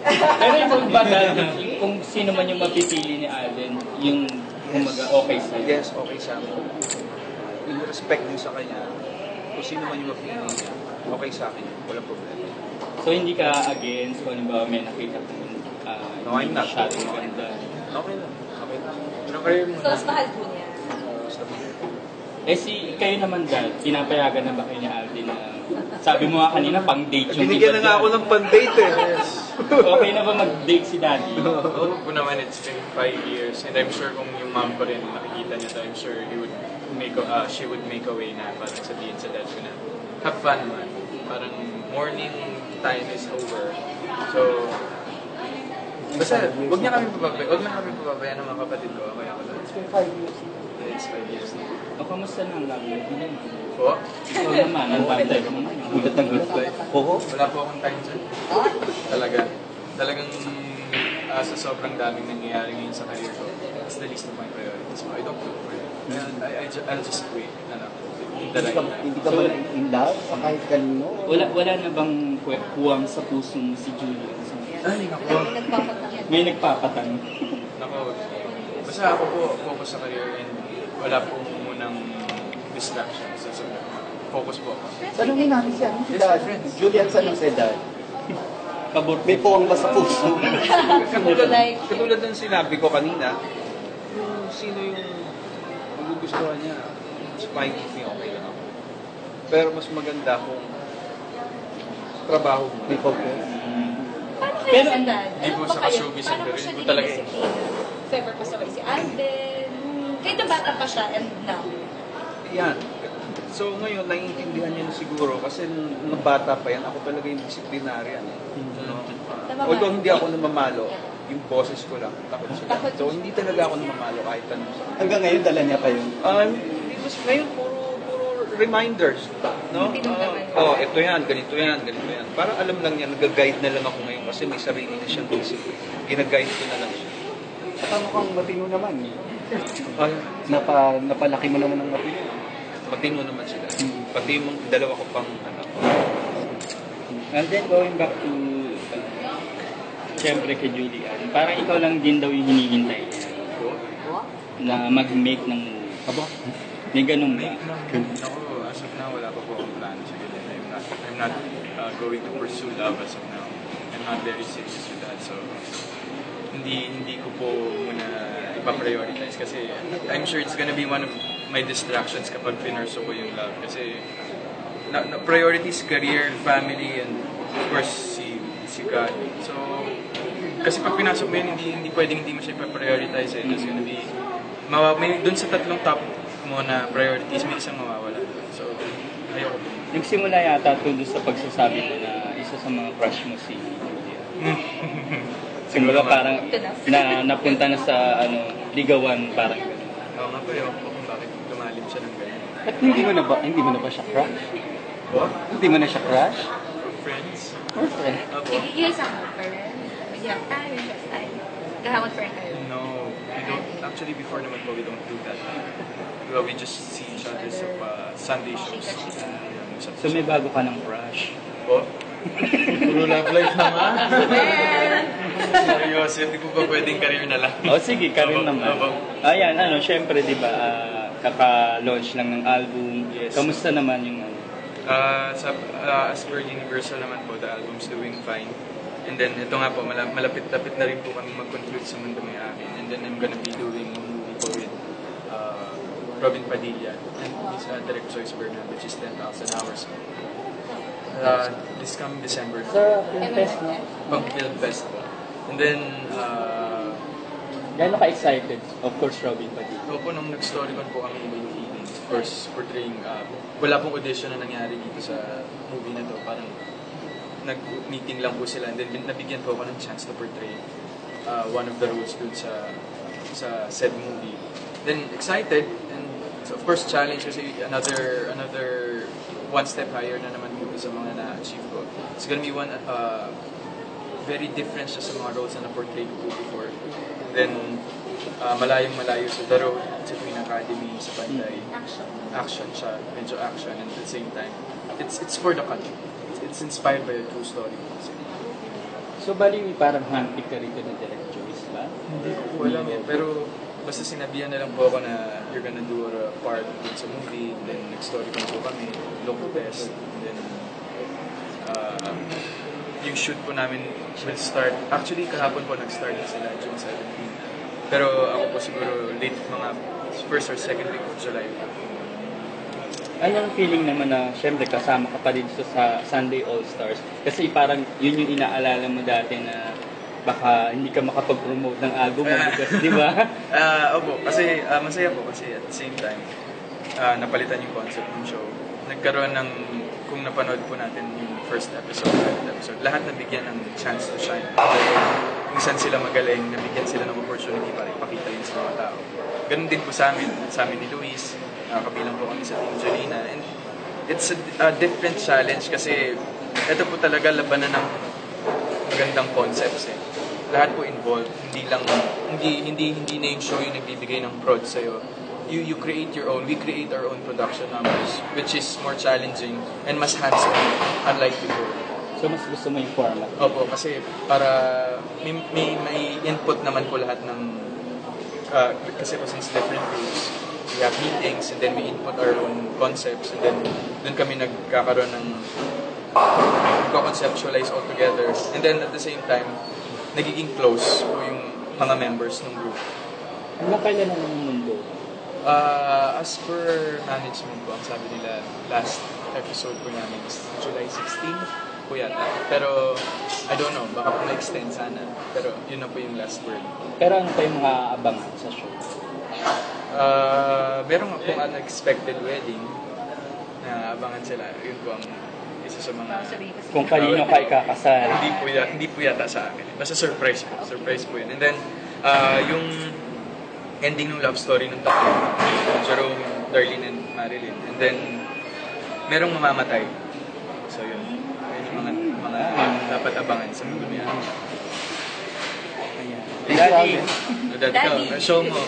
Pero yung ba dahil kung sino man yung mapipili ni Alden, yung kumaga okay sa'yo? Yes, okay sa akin. In respect din sa kanya, kung sino man yung mapili niya, okay sa akin, walang problema. So hindi ka against kung halimbawa may nakita kung No, I'm not. masyadong ganda? Okay lang. Okay lang. Pero kayo mo So, mas mahal po niya. Basta Kayo naman dad, pinapayagan na ba kayo ni Alden na sabi mo nga kanina pang-date yung binigyan na nga ako ng pan-date eh. Okay na ba mag-date si daddy? Oo po naman, it's been 5 years and I'm sure kung yung mom ko rin nakikita niya to, I'm sure she would make a way na parang sabihin sa dad ko na have fun man. Parang morning time is over. So, basta, huwag na kami pababayaan ng mga kapatid ko. Kaya ako lang. It's been 5 years. It's 5 years na. O kamusta na ang love life mo naman? Po? Ikaw naman, ang bantay mo naman. Gulat ng gulat. Oo. Wala po akong time dyan. Talagang sa sobrang daming nangyayari ngayon sa career ko, it's the least of my priorities. So I don't look for it. I'll just wait na lang. Hindi ka ba in love sa kahit kanino? Wala na bang kuwang sa puso mo si Julian? Ay, naku. May nagpapatang. Naku. Basta ako po, focus sa career and wala po munang distractions. So, focus po ako. Tanungin natin siya, ano si Dad? Julian, saan ang si Dad? May puwang ba sa puso? Katulad ng sinabi ko kanina, kung sino yung magugustuhan niya, it's fine with me, okay lang ako. Pero mas maganda kung trabaho mo. May focus. Pero, Hindi po sa ka-showbiz pero hindi po talaga eh. If ever pasaway si Alden, kahit na bata pa siya and now. Yan. So ngayon, naiintindihan niya na siguro kasi nung bata pa yan, ako talaga yung disciplinarian. No? Although hindi ako namamalo, yung boses ko lang, takot sila. So hindi talaga ako namamalo kahit tanong sa akin. Hanggang ngayon, dala niya pa yun. Ngayon, puro reminders. No? Ito yan, ganito yan, ganito yan. Para alam lang niya, nag-guide na lang ako ngayon kasi may sarili na siyang isip. Gina-guide ko na lang siya. Saka mukhang matino naman. Ay, Napalaki mo naman ng matino. matino naman sila. Pati yung dalawa ko pang anak. and then going back to, siyempre kay Julian, parang ikaw lang din daw yung hinihintay na mag-make ng movie. Aba? May ganun ba? Ako, as of now, wala pa po akong plan sa ganyan. I'm not going to pursue love as of now. I'm not very serious with that. So, hindi ko po muna ipa-prioritize kasi I'm sure it's gonna be one of my distractions kapag pinurso ko yung love. Kasi priorities, career, family, and of course, si God. So, kasi pag pinasok mo yun, hindi pwedeng hindi mo siya ipa-prioritize. There's gonna be, dun sa tatlong top mo na priorities, may isang mawawala. So, ayoko po. Nagsimula yata ito doon sa pagsasabi mo na isa sa mga crush mo si Julian. Siguro parang napunta na sa ligawan, parang gano'n. Oo nga po, ayoko po kung bakit lumalim siya ng ganyan. At hindi mo na ba siya crush? What? Hindi mo na siya crush? Friends? Or friend? Opo. Iisang pa rin. Yeah, tayo siya tayo. Kahamot pa rin kayo. No, we don't. Actually, before naman po, we don't do that. Well, we just see each other sa Sunday shows. So may bago ka ng crush. Po? Puro love life naman. Seryoso, hindi ko pa pwedeng career na lang. Sige, career naman. Ayan, syempre, di ba, kaka-launch lang ng album. Yes. Kamusta naman yung As per Universal naman po, the album's doing fine. And then, ito nga po, malapit-lapit na rin po kami mag-conclude sa Mundo May Akin. And then, I'm gonna be doing a movie po with Robin Padilla and his direct Joyce Bernal, which is 10,000 hours. This coming December. Sa film fest, no? Pang Film Fest po. And then, Gano'n ka-excited? Of course, Robin Padilla. po, nung nag-storycon po kami with Eden, of course, portraying, wala pong audition na nangyari dito sa movie na to. Parang, nag-meeting lang po sila and then nabigyan po ako ng chance to portray one of the roles dun sa said movie. Then, excited, and so of course, challenge kasi another one step higher na naman po sa mga na-achieve ko. It's gonna be one very different siya sa mga roles na na-portray ko po before. Then, malayong-malayo sa The Road, sa Queen Academy, sa Panday. Action siya, medyo action, and at the same time, it's for the country. It's inspired by a true story. So, bali, parang handpick ka rito ng Direct Joyce ba? Hindi ko po alam eh, pero basta sinabihan na lang po ako na you're gonna do a part dun sa movie, then nag-story po kami, look test, and then yung shoot po namin will start, actually kahapon po nag-start na sila, June 17. Pero ako po siguro late mga first or second week of July. Anong feeling naman na, syempre, kasama ka pa rin sa Sunday All-Stars? Kasi parang yun yung inaalala mo dati na baka hindi ka makapag-promote ng album mo because, di ba? Opo, kasi masaya po kasi at the same time, napalitan yung concept ng show. Nagkaroon ng, kung napanood po natin yung first episode, lahat nabigyan ng chance to shine. Kung saan sila magaling, nabigyan sila ng opportunity para ipakita yun sa mga tao. Ganun din po sa amin ni Luis, kabilang po kami sa Team Jolina. And it's a different challenge kasi ito po talaga labanan ng magandang concepts eh. Lahat po involved, hindi na yung show yung nagbibigay ng prod sa'yo. You create your own, we create our own production numbers, which is more challenging and mas hands-on, unlike before. So, mas gusto mo yung format? Opo, kasi para may input naman po lahat ng, kasi po since different groups, we have meetings and then we input our own concepts and then dun kami nagkakaroon ng conceptualize all together. And then at the same time, nagiging close po yung mga members ng group. Hanggang kailan naman yung mundo? As per management po, ang sabi nila, last episode po namin is July 16 po yata. Pero, I don't know, baka po na-extend sana. Pero, yun na po yung last word. Pero ano pa yung mga abangan sa show? Meron nga pong unexpected wedding na abangan sila. Yun po ang isa sa mga... Kung kanino ka ikakasal? Hindi po yata sa akin. Basta surprise po. Surprise po yun. And then, yung ending ng love story ng tatlo, Jerome, Darlene, and Marilyn. And then, merong mamamatay. So yun. Yun yung mga dapat abangan sa mundo niya. Daddy! Daddy, show mo.